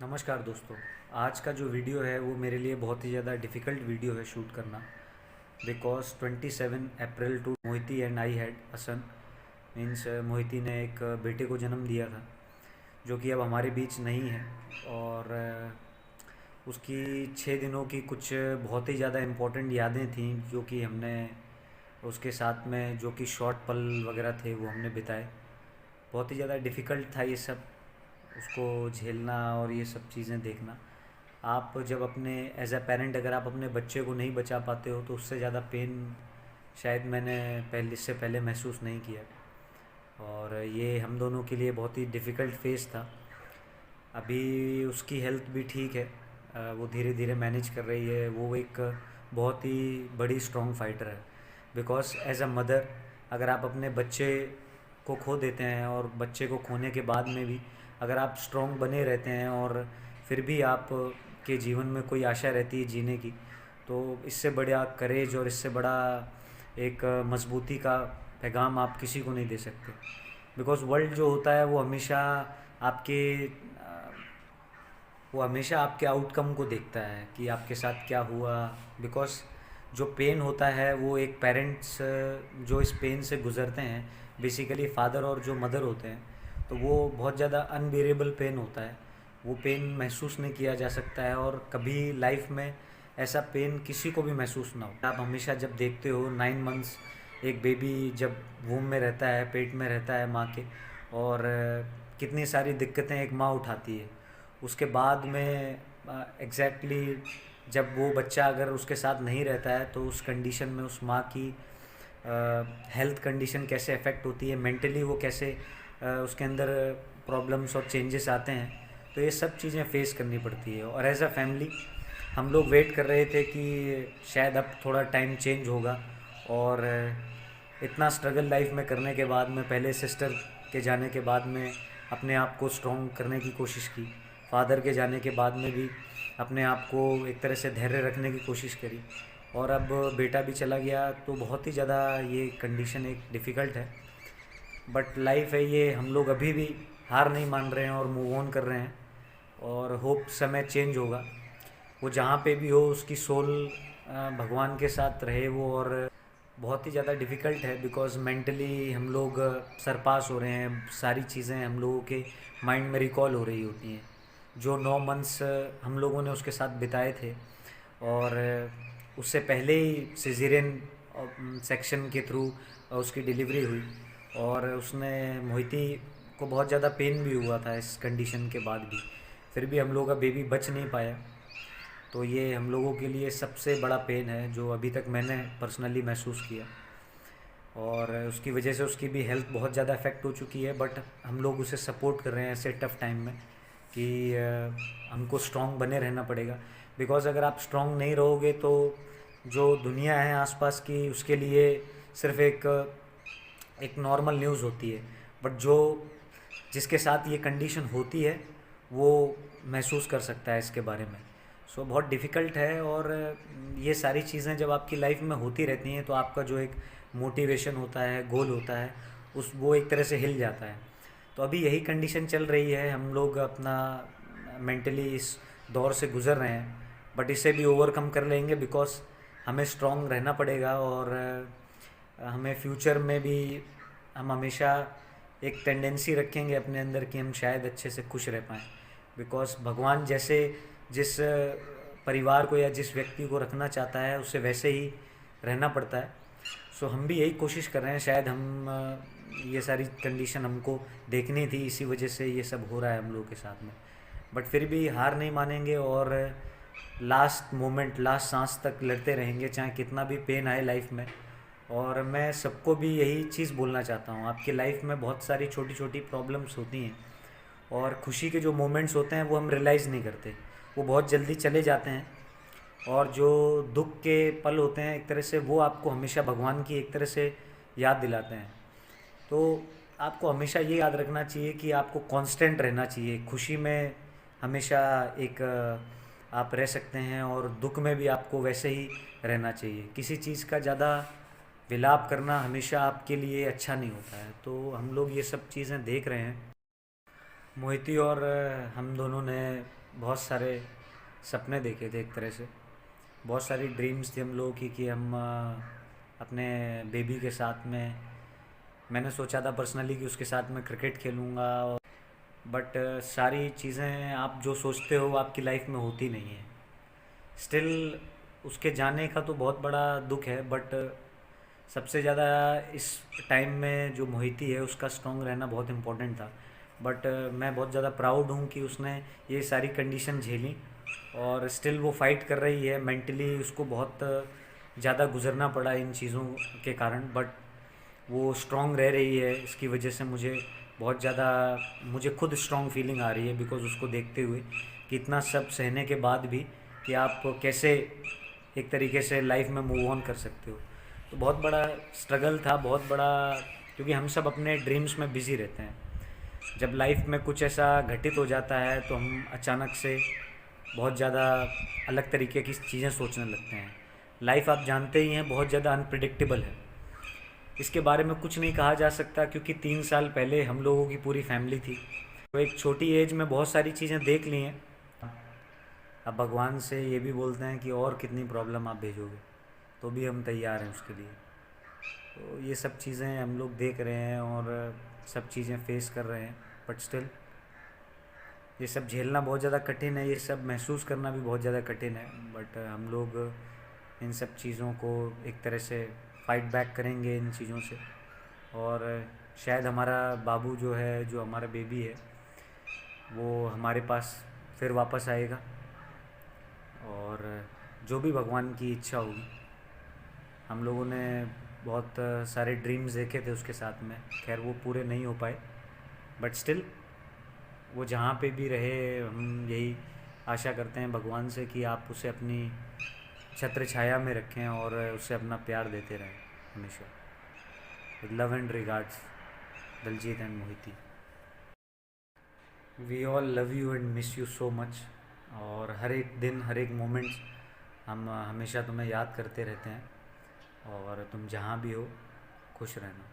नमस्कार दोस्तों। आज का जो वीडियो है वो मेरे लिए बहुत ही ज़्यादा डिफ़िकल्ट वीडियो है शूट करना। Because 27 April to Mohiti and I had a son. Means Mohiti ने एक बेटे को जन्म दिया था जो कि अब हमारे बीच नहीं है। और उसकी 6 दिनों की कुछ बहुत ही ज़्यादा इम्पोर्टेंट यादें थीं जो कि हमने उसके साथ में, जो कि शॉर्ट पल वगैरह थे, वो हमने बिताए। बहुत ही ज़्यादा डिफ़िकल्ट था ये सब, उसको झेलना और ये सब चीज़ें देखना। आप जब अपने एज अ पेरेंट अगर आप अपने बच्चे को नहीं बचा पाते हो तो उससे ज़्यादा पेन शायद मैंने पहले इससे पहले महसूस नहीं किया। और ये हम दोनों के लिए बहुत ही डिफ़िकल्ट फेज़ था। अभी उसकी हेल्थ भी ठीक है, वो धीरे धीरे मैनेज कर रही है। वो एक बहुत ही बड़ी स्ट्रॉन्ग फाइटर है। बिकॉज एज अ मदर, अगर आप अपने बच्चे को खो देते हैं और बच्चे को खोने के बाद में भी अगर आप स्ट्रॉन्ग बने रहते हैं और फिर भी आप के जीवन में कोई आशा रहती है जीने की, तो इससे बड़ा करेज और इससे बड़ा एक मजबूती का पैगाम आप किसी को नहीं दे सकते। बिकॉज़ वर्ल्ड जो होता है आपके वो हमेशा आपके आउटकम को देखता है कि आपके साथ क्या हुआ। बिकॉज़ जो पेन होता है वो एक पेरेंट्स जो इस पेन से गुज़रते हैं, बेसिकली फादर और जो मदर होते हैं, तो वो बहुत ज़्यादा अनबेरेबल पेन होता है। वो पेन महसूस नहीं किया जा सकता है और कभी लाइफ में ऐसा पेन किसी को भी महसूस ना हो। आप हमेशा जब देखते हो 9 मंथ्स एक बेबी जब वूम में रहता है, पेट में रहता है माँ के, और कितनी सारी दिक्कतें एक माँ उठाती है। उसके बाद में एग्जैक्टली जब वो बच्चा अगर उसके साथ नहीं रहता है तो उस कंडीशन में उस माँ की हेल्थ कंडीशन कैसे अफेक्ट होती है, मेंटली वो कैसे उसके अंदर प्रॉब्लम्स और चेंजेस आते हैं। तो ये सब चीज़ें फेस करनी पड़ती है। और एज अ फैमिली हम लोग वेट कर रहे थे कि शायद अब थोड़ा टाइम चेंज होगा। और इतना स्ट्रगल लाइफ में करने के बाद में, पहले सिस्टर के जाने के बाद में अपने आप को स्ट्रॉन्ग करने की कोशिश की, फादर के जाने के बाद में भी अपने आप को एक तरह से धैर्य रखने की कोशिश करी, और अब बेटा भी चला गया। तो बहुत ही ज़्यादा ये कंडीशन एक डिफ़िकल्ट है। बट लाइफ है ये, हम लोग अभी भी हार नहीं मान रहे हैं और मूव ऑन कर रहे हैं। और होप समय चेंज होगा। वो जहाँ पे भी हो उसकी सोल भगवान के साथ रहे वो। और बहुत ही ज़्यादा डिफ़िकल्ट है बिकॉज़ मेंटली हम लोग सरपास हो रहे हैं। सारी चीज़ें हम लोगों के माइंड में रिकॉल हो रही होती हैं जो 9 मंथ्स हम लोगों ने उसके साथ बिताए थे। और उससे पहले ही सिजेरियन सेक्शन के थ्रू उसकी डिलीवरी हुई। और उसने मोहिती को बहुत ज़्यादा पेन भी हुआ था इस कंडीशन के बाद भी, फिर भी हम लोग का बेबी बच नहीं पाया। तो ये हम लोगों के लिए सबसे बड़ा पेन है जो अभी तक मैंने पर्सनली महसूस किया। और उसकी वजह से उसकी भी हेल्थ बहुत ज़्यादा अफेक्ट हो चुकी है। बट हम लोग उसे सपोर्ट कर रहे हैं ऐसे टफ़ टाइम में कि हमको स्ट्रांग बने रहना पड़ेगा। बिकॉज़ अगर आप स्ट्रांग नहीं रहोगे तो जो दुनिया है आसपास की उसके लिए सिर्फ एक एक नॉर्मल न्यूज़ होती है। बट जो जिसके साथ ये कंडीशन होती है वो महसूस कर सकता है इसके बारे में। सो बहुत डिफ़िकल्ट है। और ये सारी चीज़ें जब आपकी लाइफ में होती रहती हैं तो आपका जो एक मोटिवेशन होता है, गोल होता है, उस वो एक तरह से हिल जाता है। तो अभी यही कंडीशन चल रही है, हम लोग अपना मेंटली इस दौर से गुज़र रहे हैं। बट इसे भी ओवरकम कर लेंगे बिकॉज़ हमें स्ट्रांग रहना पड़ेगा। और हमें फ्यूचर में भी हम हमेशा एक टेंडेंसी रखेंगे अपने अंदर कि हम शायद अच्छे से खुश रह पाएँ। बिकॉज़ भगवान जैसे जिस परिवार को या जिस व्यक्ति को रखना चाहता है उसे वैसे ही रहना पड़ता है। सो हम भी यही कोशिश कर रहे हैं। शायद हम ये सारी कंडीशन हमको देखनी थी, इसी वजह से ये सब हो रहा है हम लोग के साथ में। बट फिर भी हार नहीं मानेंगे और लास्ट मोमेंट, लास्ट सांस तक लड़ते रहेंगे, चाहे कितना भी पेन आए लाइफ में। और मैं सबको भी यही चीज़ बोलना चाहता हूँ, आपकी लाइफ में बहुत सारी छोटी छोटी प्रॉब्लम्स होती हैं और खुशी के जो मोमेंट्स होते हैं वो हम रियलाइज़ नहीं करते, वो बहुत जल्दी चले जाते हैं। और जो दुख के पल होते हैं एक तरह से वो आपको हमेशा भगवान की एक तरह से याद दिलाते हैं। तो आपको हमेशा ये याद रखना चाहिए कि आपको कांस्टेंट रहना चाहिए। खुशी में हमेशा एक आप रह सकते हैं और दुख में भी आपको वैसे ही रहना चाहिए। किसी चीज़ का ज़्यादा विलाप करना हमेशा आपके लिए अच्छा नहीं होता है। तो हम लोग ये सब चीज़ें देख रहे हैं। मोहिती और हम दोनों ने बहुत सारे सपने देखे थे एक तरह से। बहुत सारी ड्रीम्स थी हम लोगों की कि हम अपने बेबी के साथ में, मैंने सोचा था पर्सनली कि उसके साथ मैं क्रिकेट खेलूँगा। बट सारी चीज़ें आप जो सोचते हो आपकी लाइफ में होती नहीं है। स्टिल उसके जाने का तो बहुत बड़ा दुख है, बट सबसे ज़्यादा इस टाइम में जो मोहिती है उसका स्ट्रॉन्ग रहना बहुत इम्पोर्टेंट था। बट मैं बहुत ज़्यादा प्राउड हूँ कि उसने ये सारी कंडीशन झेली और स्टिल वो फाइट कर रही है। मेंटली उसको बहुत ज़्यादा गुजरना पड़ा इन चीज़ों के कारण, बट वो स्ट्रॉन्ग रह रही है। इसकी वजह से मुझे बहुत ज़्यादा, मुझे खुद स्ट्रॉन्ग फीलिंग आ रही है बिकॉज़ उसको देखते हुए कि इतना सब सहने के बाद भी कि आप कैसे एक तरीके से लाइफ में मूव ऑन कर सकते हो। तो बहुत बड़ा स्ट्रगल था, बहुत बड़ा, क्योंकि हम सब अपने ड्रीम्स में बिज़ी रहते हैं। जब लाइफ में कुछ ऐसा घटित हो जाता है तो हम अचानक से बहुत ज़्यादा अलग तरीके की चीज़ें सोचने लगते हैं। लाइफ आप जानते ही हैं बहुत ज़्यादा अनप्रिडिक्टेबल है। इसके बारे में कुछ नहीं कहा जा सकता क्योंकि 3 साल पहले हम लोगों की पूरी फैमिली थी, तो एक छोटी एज में बहुत सारी चीज़ें देख ली हैं। अब भगवान से ये भी बोलते हैं कि और कितनी प्रॉब्लम आप भेजोगे, तो भी हम तैयार हैं उसके लिए। तो ये सब चीज़ें हम लोग देख रहे हैं और सब चीज़ें फेस कर रहे हैं, बट स्टिल ये सब झेलना बहुत ज़्यादा कठिन है, ये सब महसूस करना भी बहुत ज़्यादा कठिन है। बट हम लोग इन सब चीज़ों को एक तरह से फाइट बैक करेंगे इन चीज़ों से, और शायद हमारा बाबू जो है, जो हमारा बेबी है, वो हमारे पास फिर वापस आएगा। और जो भी भगवान की इच्छा होगी। हम लोगों ने बहुत सारे ड्रीम्स देखे थे उसके साथ में, खैर वो पूरे नहीं हो पाए, बट स्टिल वो जहाँ पे भी रहे, हम यही आशा करते हैं भगवान से कि आप उसे अपनी छत्र छाया में रखें और उसे अपना प्यार देते रहें हमेशा। With love and regards, Daljeet and Mohiti. We all love you and miss you so much. और हर एक दिन, हर एक मोमेंट्स हम हमेशा तुम्हें याद करते रहते हैं। और तुम जहाँ भी हो खुश रहना।